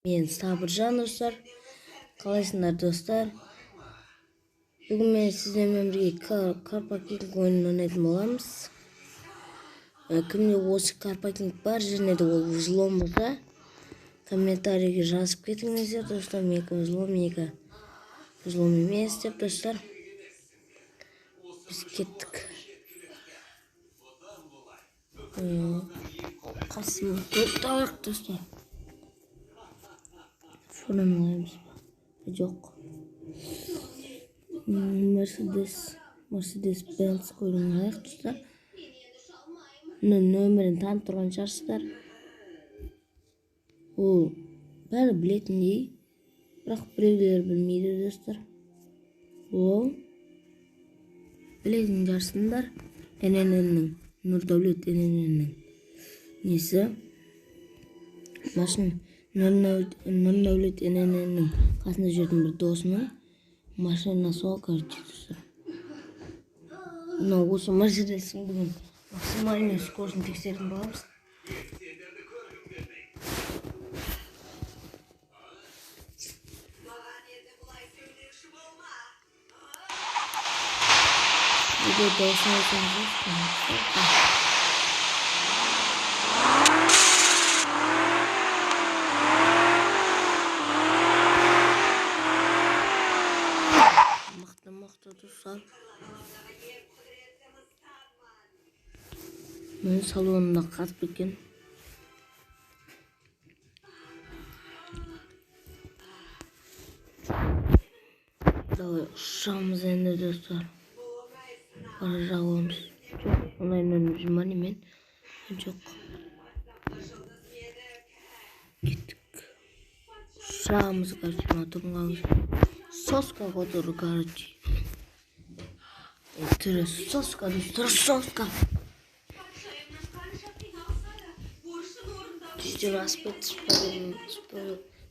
Мен Сабыржан достар. Қалайсыңдар достар? Бүгін мен сіздермен бірге карпакинг ойынын ойнайтын боламыз. Кімде осы карпакинг бар және де ол взлом болса, комментарийге жазып кетіңіздер достар. Менікі взлом, менікі взлом емес деп достар. Біз кеттік. Қасым тоқтайық достар. Шудан алайымыз ба? Жоқ. Мерседес Бенц қойдың алайық достар. Нөмірін танып тұрған шығарсыздар. Ол бәрі білетіндей, бірақ біреулер білмейді достар. Ол білетін жарсыңдар. НННнің, Нұрдәулет НННнің несі? Нұрдәулет НННнің қасында жүретін бір досының машинасы ол, короче, достар. Мынау осы Мерседестің бүгін максимальный скоростын тексеретін боламыз. Видео дауысын айтыңыз. Мықты достар. Мен салонында қатып кеткен. Давай ұшамыз енді достар. Бара жағуымыз. Жоқ, онайынан жұман емен. Жоқ. Кеттік. Ұшамыз, короче, тұрғанымыз. Соска қотыры, короче. Түрі соска, достар, соска.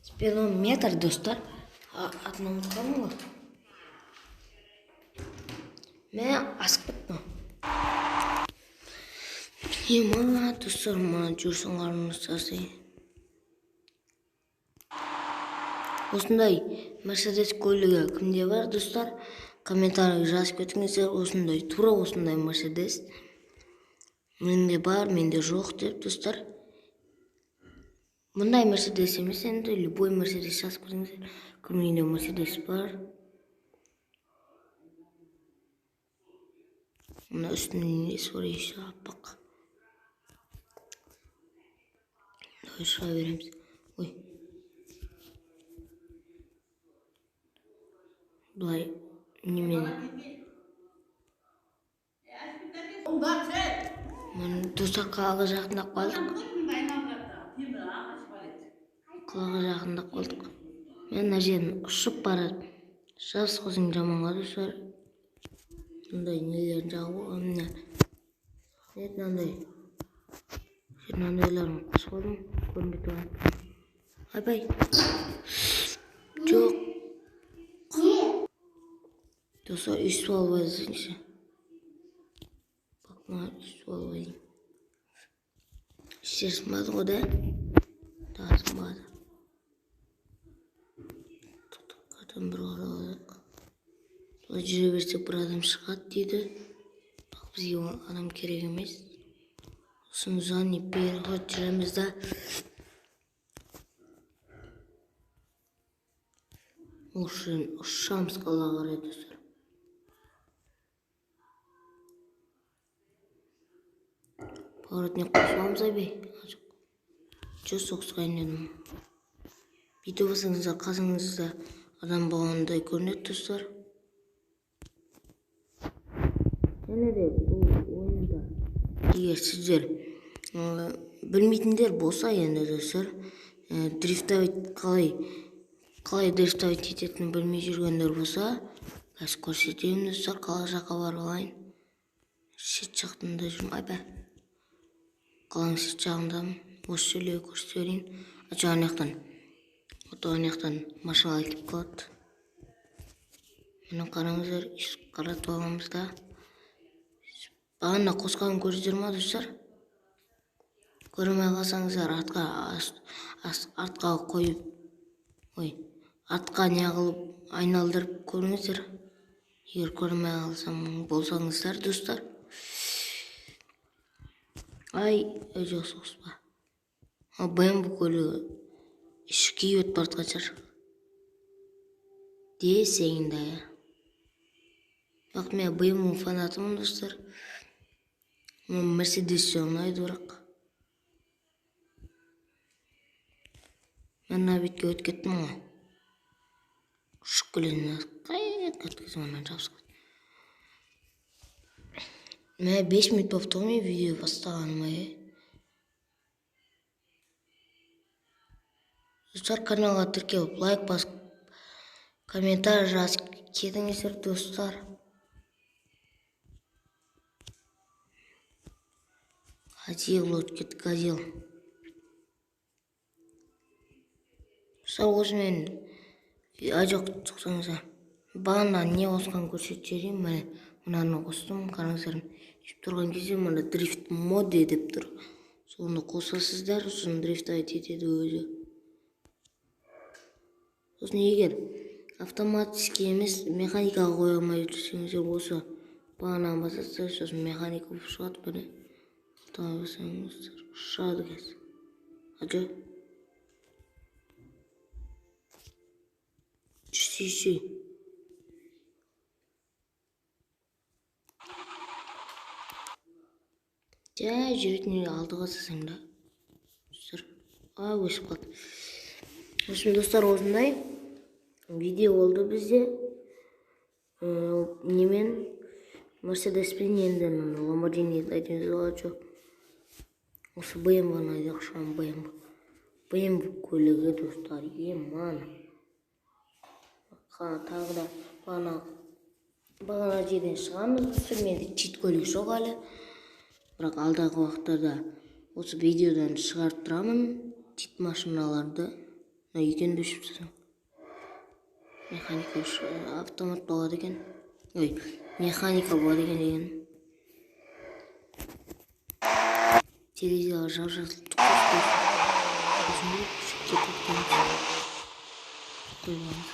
Спидометр достар. Атынан ұтқаным ғой. Мен асып кеттім. Ема достар, мана жүрсің қарымызсасы. Осындай Мерседес көлігі кімде бар достар? Комментарийге жазып кетіңіздер. Осындай, тура осындай Мерседес. Менде бар, менде жоқ деп достар. Мұндай Мерседес емес, енді любой Мерседес жазып кетіңіздер. Кімде Мерседес бар. Мына үстінің несі бар, еші аппақ. Давай шыға береміз. Ой. Былай, немен. Мен достар қалаға жақындап қалдық. Қалаға жақындап қалдық. Мен әжен ұшып барады. Жас қызың жаманға достар. Мұндай нелерін жағу. Мынандай. Мынандайларын қосып алдым. Көрінбей тұрады. Ай-бай. Жоқ. Достар, үстіп алып айдысыңшы. Бақ, маған үстіп алып айдың. Іштерсің бады ғой да? Тағасың бады. Қатын бір қарауадық. Солай жүре берсек бір адам шығады дейді. Бізге адам керек емес. Осымызға не беріп жүреміз да. Ұшамыз қалаға қарай достар. Поворотне қосыламыз айбей. Жоқ, соқсыға енедім. Бейті басыңызда қасыңызда адам болғандай көрінеді достар. Және де бұл ойында егер сіздер білмейтіндер болса енді достар, дрифтовать қалай дрифтовать ететінін білмей жүргендер болса, қазір көрсетейін достар, қала жаққа барып алайын. Шет жақтында жүрмін. Айбай. Қаланың шет жағындамын. Осы жерлерге көрсетерейін. Ачаған яқтан машиналар келіп қалады. Мені қараңыздар, қаратып аламыз да. Бағана қосқанын көрсетер ма достар? Көрмей қалсаңыздар артқа қойып ой, артқа не қылып айналдырып көріңіздер. Егер көрмей қалсам болсаңыздар, достар. Ай, жоқ соғыспа. БМВ көлігі іші күйіп өтіп бара жатқан шығар. Десең да, я. Бірақ мен БМВ фанатымын, достар. Мерседес ұнайды, бірақ. Мен бетке өтіп кеттім ғой. Ұшып келетін өткізім анан жабысып кеттім. Мен 5 минут болып тұрмын видео бастағаныма. Достар, каналға тіркеліп, лайк басып, комментарий жазып кетіңіздер, достар. Газел өтіп кетті, газел. Достар, осы мен жоқ тұқсаңыздар. Бағана не қосқан көрсетіп жіберейін. Мынаны қостым, қараңыздар. Жеп тұрған кезде мына дрифт моде деп тұр. Соны қосасыздар, сосын дрифт етеді өзі. Сосын егер автоматически емес механикаға қоя алмай жүрсеңіздер, осы бағананы басасыздар, сосын механика болып шығады, міне. Талай басаңыздар, шығады қазір. Ажо. Жүрсей. Жүретін алдыға сасаң да. Достар, өшіп қалды. Осымен, достар, осындай видео болды бізде. Немен Мерседеспен енді Lamborghini айтыңыз болады жоқ. Осы БМВ-ны айдақ шығам, БМВ көлігі, достар, еман. Тағы да бағана жерден шығамыз, достар, менде чит көлік жоқ әлі. Бірақ алдағы уақыттарда осы видеодан шығарып тұрамын чит машиналарды. Екен дөшіп тұрсам. Механика автомат болады екен. Ой, механика болады екен деген. Телевизияға жап-жасыл тұқыз. Осындай күшікке тұқтаймыз. Қоймаңыз.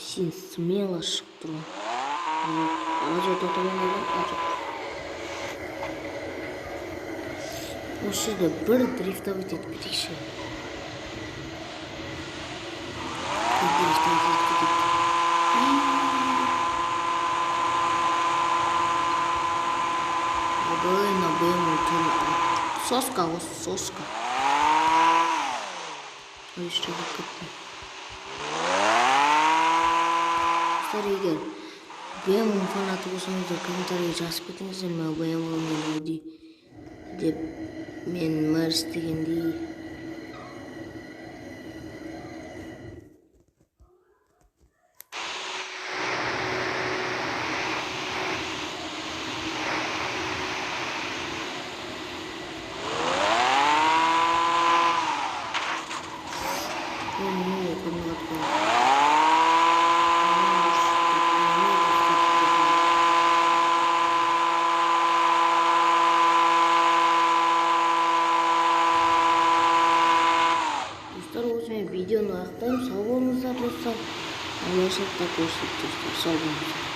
Сен смело шығып тұрған. Ажо тоқтаған еді. Осы жерде бір дрифтовать етіп кетейікші. Обойна БМВ. Соска, осы соска. Еще бір кеттім. Егер БМВ фанаты болсаңыздар, комментарий жазып кетіңіздер, мен БМВ-мен Ауди деп мен Мерс дегендей. Видеоны аяқтаймын. Сау болыңыздар, достар. Алла шаттап болсын, достар. Сау болыңыздар.